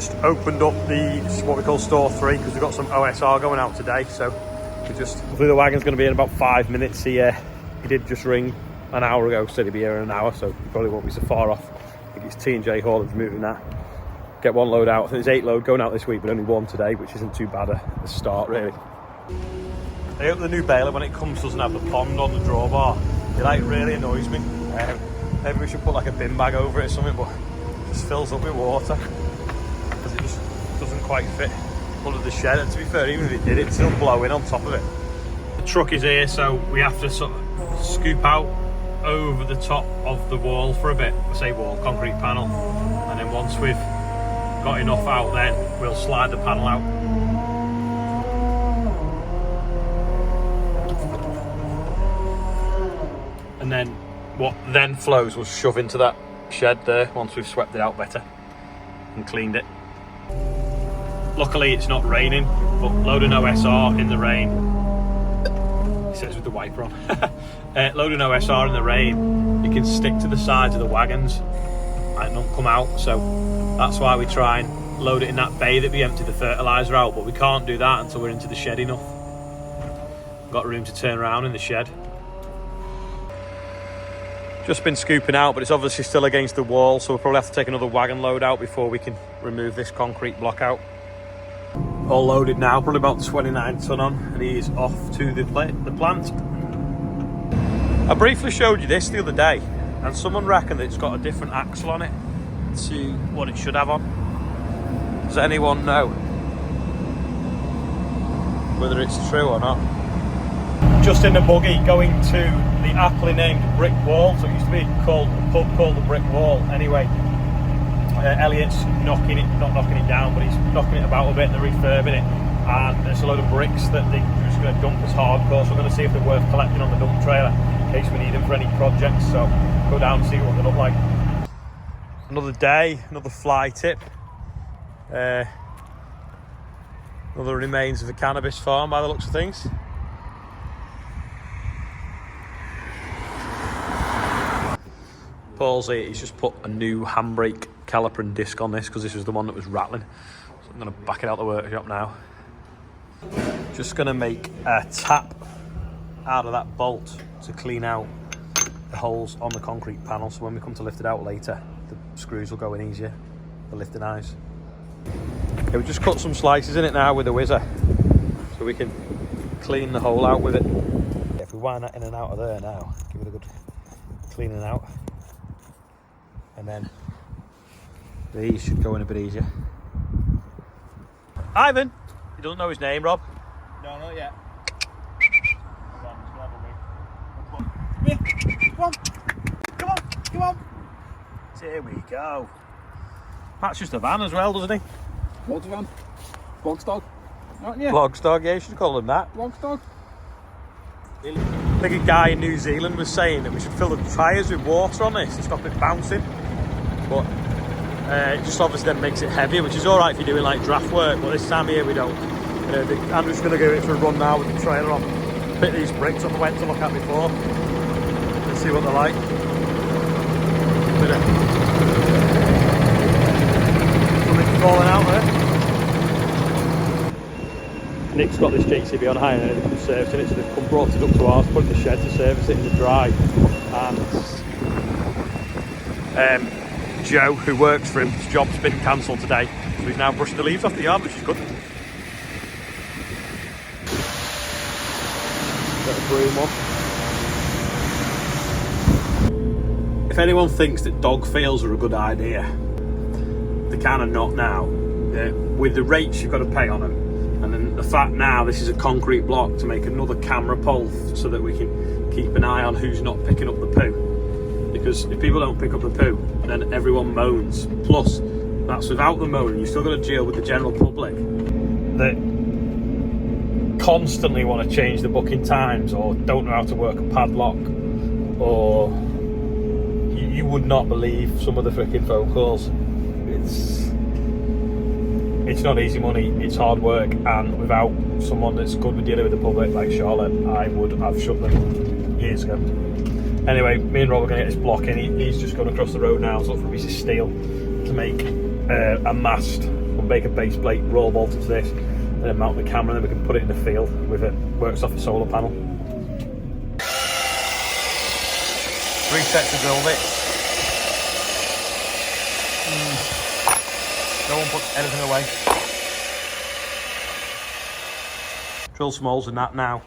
Just opened up the what we call store 3 because we've got some OSR going out today. So hopefully the wagon's going to be in about 5 minutes. He did just ring an hour ago, said he'd be here in an hour, so he probably won't be so far off. I think it's T&J haulage moving that. Get one load out. I think there's 8 load going out this week, but only 1 today, which isn't too bad a start really. I hope the new baler, when it comes, doesn't have the pond on the drawbar. It like really annoys me. Maybe we should put like a bin bag over it or something, but it just fills up with water because it just doesn't quite fit under the shed. And to be fair, even if it did, it's still blowing on top of it. The truck is here, so we have to sort of scoop out over the top of the wall for a bit. I say wall, concrete panel, and then once we've got enough out, then we'll slide the panel out. And then what then flows will shove into that shed there once we've swept it out better and cleaned it. Luckily it's not raining, but loading OSR in the rain, it says with the wiper on, loading OSR in the rain, it can stick to the sides of the wagons and not come out, so that's why we try and load it in that bay that we empty the fertiliser out, but we can't do that until we're into the shed enough. Got room to turn around in the shed. Just been scooping out, but it's obviously still against the wall, so we'll probably have to take another wagon load out before we can remove this concrete block out. All loaded now, probably about 29 tonne on, and he is off to the plant. I briefly showed you this the other day, and someone reckoned that it's got a different axle on it to what it should have on. Does anyone know whether it's true or not? Just in the buggy going to the aptly named Brick Wall. So it used to be called a pub called the Brick Wall. Anyway, Elliot's not knocking it down, but he's knocking it about a bit and they're refurbing it. And there's a load of bricks that they're just going to dump as hardcore. So we're going to see if they're worth collecting on the dump trailer in case we need them for any projects. So go down and see what they look like. Another day, another fly tip. Another remains of a cannabis farm by the looks of things. Paul's here, he's just put a new handbrake caliper and disc on this because this was the one that was rattling. So I'm going to back it out the workshop now. Just going to make a tap out of that bolt to clean out the holes on the concrete panel, so when we come to lift it out later, the screws will go in easier, the lifting eyes. Okay, we just cut some slices in it now with a whizzer so we can clean the hole out with it. If we wind that in and out of there now, give it a good cleaning out. And then these should go in a bit easier. Ivan! He doesn't know his name, Rob. No, not yet. Come on. Come on. Here we go. That's just a van as well, doesn't he? What's a van? Vlogstog. Aren't you? Vlogstog, yeah, you should call him that. Vlogstog. I think a guy in New Zealand was saying that we should fill the tyres with water on this to stop it bouncing. But it just obviously then makes it heavier, which is alright if you're doing like draft work, but this time of year we don't. I'm just going to go it for a run now with the trailer on. Pick these bricks up I went to look at before. Let's see what they're like. Something's falling out there. Nick's got this Cctv on hire and they've been servicing it, so they've brought it up to ours, put it in the shed to service it in the dry. And Joe, who works for him, his job's been cancelled today, so he's now brushing the leaves off the yard, which is good. Got a broom on. If anyone thinks that dog fails are a good idea, they're kind of not now. With the rates you've got to pay on them, and then the fact now this is a concrete block to make another camera pole so that we can keep an eye on who's not picking up the poo. Because if people don't pick up the poo, then everyone moans. Plus, that's without the moaning. You've still got to deal with the general public that constantly want to change the booking times or don't know how to work a padlock, or you would not believe some of the freaking phone calls. It's not easy money, it's hard work, and without someone that's good with dealing with the public like Charlotte, I would have shut them years ago. Anyway, me and Rob are going to get this block in. He's just gone across the road now, so for a piece of steel to make a mast We'll make a base plate, roll bolt into this, and then mount the camera, and then we can put it in the field with it. Works off a solar panel. 3 sets to drill bits. No one puts anything away. Drill some holes in that now.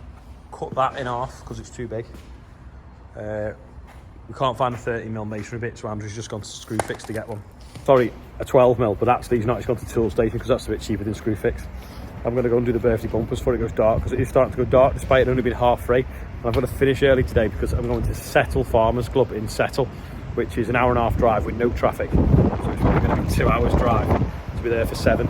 Cut that in half because it's too big. We can't find a 30mm masonry bit, so Andrew's just gone to Screwfix to get one. Sorry, a 12mm, but actually he's not. He's gone to Tool Station because that's a bit cheaper than Screwfix. I'm going to go and do the birthday bumpers before it goes dark, because it is starting to go dark despite it only being half 3. And I'm going to finish early today because I'm going to Settle Farmers Club in Settle, which is an hour and a half drive with no traffic. So it's probably going to be 2 hours drive to be there for 7.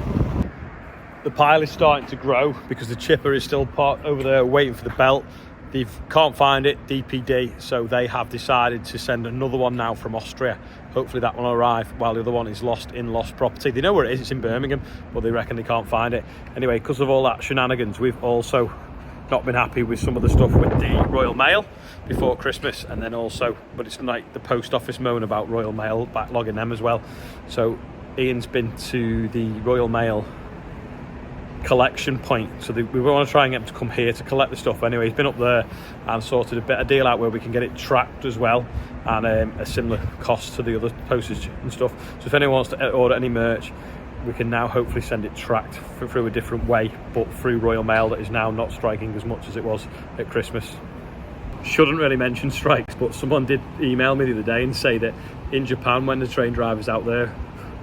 The pile is starting to grow because the chipper is still parked over there waiting for the belt. They can't find it, DPD, so they have decided to send another one now from Austria. Hopefully that one will arrive while the other one is lost property. They know where it is, it's in Birmingham, but they reckon they can't find it. Anyway, because of all that shenanigans, we've also not been happy with some of the stuff with the Royal Mail before Christmas, and then also, but it's like the post office moan about Royal Mail, backlogging them as well. So Ian's been to the Royal Mail collection point, so we want to try and get him to come here to collect the stuff. Anyway, he's been up there and sorted a better deal out where we can get it tracked as well, and a similar cost to the other postage and stuff. So if anyone wants to order any merch, we can now hopefully send it tracked through a different way, but through Royal Mail that is now not striking as much as it was at Christmas. Shouldn't really mention strikes, but someone did email me the other day and say that in Japan, when the train drivers out there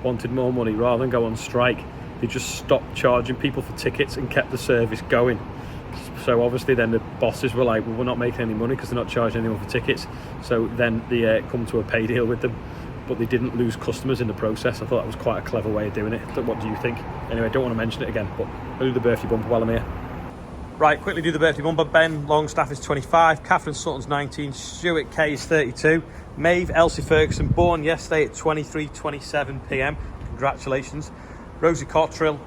wanted more money, rather than go on strike, they just stopped charging people for tickets and kept the service going. So obviously then the bosses were like, well, we're not making any money because they're not charging anyone for tickets. So then they come to a pay deal with them, but they didn't lose customers in the process. I thought that was quite a clever way of doing it. What do you think? Anyway, I don't want to mention it again, but I'll do the birthday bumper while I'm here. Right, quickly do the birthday bumper. Ben Longstaff is 25, Catherine Sutton's 19, Stuart Kay is 32, Maeve Elsie Ferguson, born yesterday at 23:27 p.m. Congratulations. Rosie Cottrill,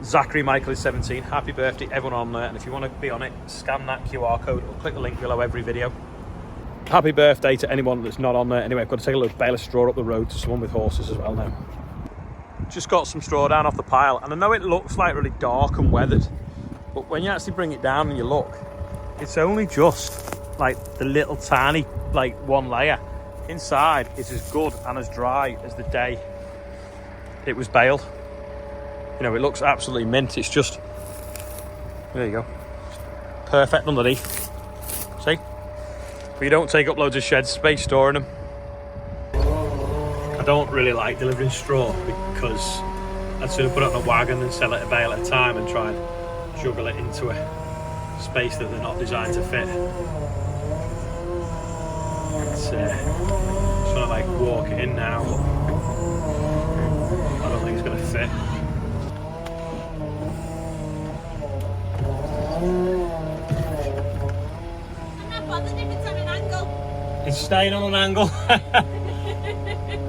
Zachary Michael is 17. Happy birthday, everyone on there. And if you want to be on it, scan that QR code or click the link below every video. Happy birthday to anyone that's not on there. Anyway, I've got to take a little bale of straw up the road to someone with horses as well now. Just got some straw down off the pile, and I know it looks like really dark and weathered, but when you actually bring it down and you look, it's only just like the little tiny, like one layer. Inside is as good and as dry as the day it was baled. You know, it looks absolutely mint. It's just, there you go, perfect underneath. See? But you don't take up loads of shed space storing them. I don't really like delivering straw because I'd sooner put it on a wagon and sell it a bale at a time and try and juggle it into a space that they're not designed to fit. It's sort of like walk it in now. I don't think it's going to fit. I'm not bothered if it's on an angle. It's staying on an angle.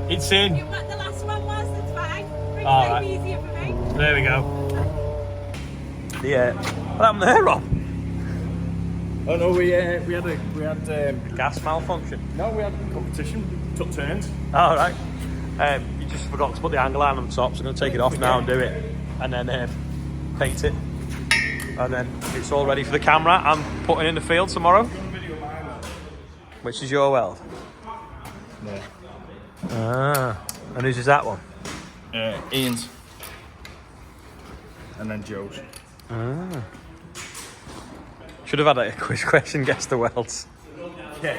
It's in. What the last one was, that's fine. Brings All life right. easier for me. There we go. Yeah. What happened there, Rob? Oh no, we had Gas malfunction. no, we had competition. Took turns. All right. You just forgot to put the angle iron on top, so I'm going to take it off now and do it, and then paint it, and then it's all ready for the camera. I'm putting in the field tomorrow. Which is your weld? Yeah. Ah, and whose is that one? Ian's. And then Joe's. Ah. Should have had a quiz question, guess the welds. Yeah.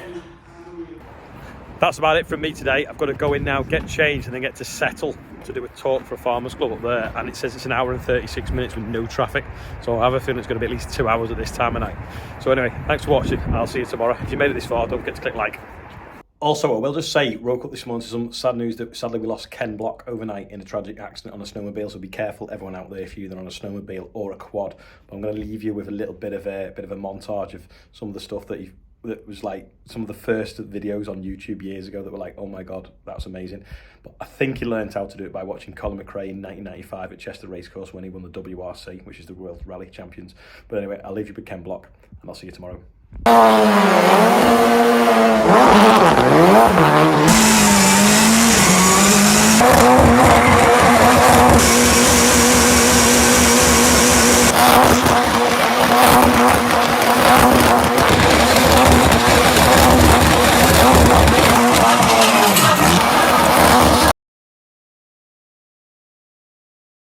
That's about it from me today. I've got to go in now, get changed, and then get to Settle to do a talk for a farmers club up there. And it says it's an hour and 36 minutes with no traffic. So I have a feeling it's going to be at least 2 hours at this time of night. So anyway, thanks for watching. I'll see you tomorrow. If you made it this far, don't forget to click like. Also, I will just say, woke up this morning to some sad news that sadly we lost Ken Block overnight in a tragic accident on a snowmobile. So be careful, everyone out there, if you're either on a snowmobile or a quad. But I'm going to leave you with a little bit of a montage of some of the stuff that was like some of the first videos on YouTube years ago that were like, oh my god, that's amazing. But I think he learned how to do it by watching Colin McRae in 1995 at Chester Racecourse when he won the WRC, which is the World Rally Champions. But anyway, I'll leave you with Ken Block, and I'll see you tomorrow.